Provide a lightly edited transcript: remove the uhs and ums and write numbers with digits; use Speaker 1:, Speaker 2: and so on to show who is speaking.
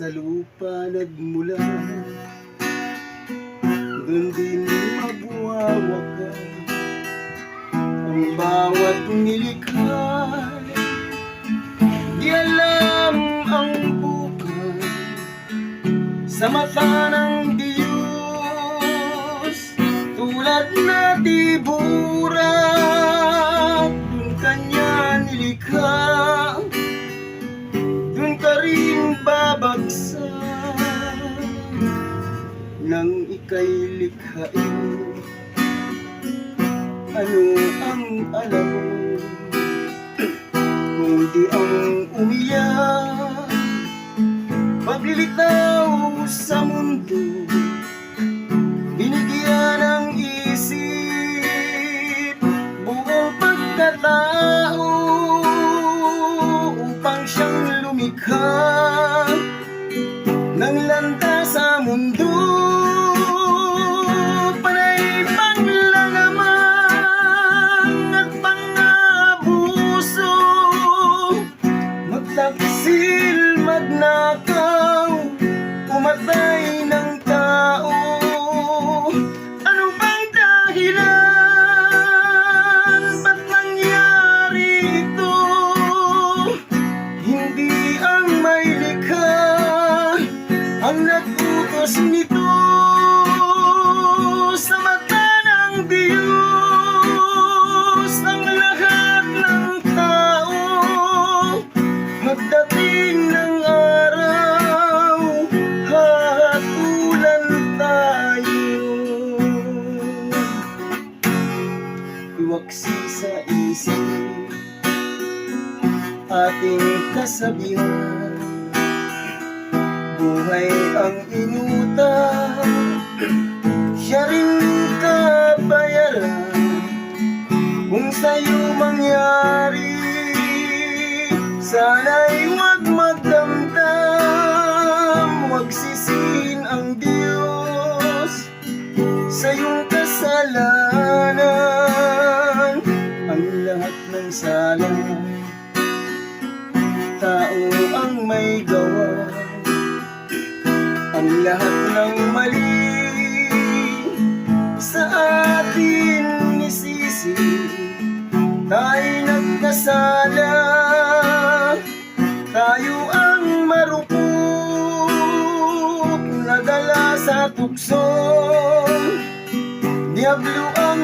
Speaker 1: sa lupa nagmula, doon din magwawakas ang bawat nilikha. Di alam ang bukas sa mata ng Diyos, tulad na tiburan, doon kanya nilikha, doon ka rin babagsak nang ika'y likhain. Ano ang alam mo, kundi ang umiyak, paglilitaw sa mundo, binigyan ng isip buong pagkatao upang siyang lumikha ng landas sa mundo. Panay panglangamang at pangabuso, magtaksil, magnakaw, pumatay ng tao. Ano bang dahilan? Ba't nangyari ito? Hindi ang may likha ang nag-utos nito. Sa mata ng Diyos ang lahat ng tao, magdating ng araw, hahatulan tayo. Iwaksi sa isip ating kasabihan, buhay ang inutang, siya rin kabayaran. Kung sa'yo mangyari, sana'y huwag magdamdam, huwag sisihin ang Diyos sa iyong kasalanan. Ang lahat ng sala, tao ang may gawa, ang lahat ng mali sa atin nisisi. Tayo'y nagkasala, tayo ang marupok, nadala sa tukso, diablo ang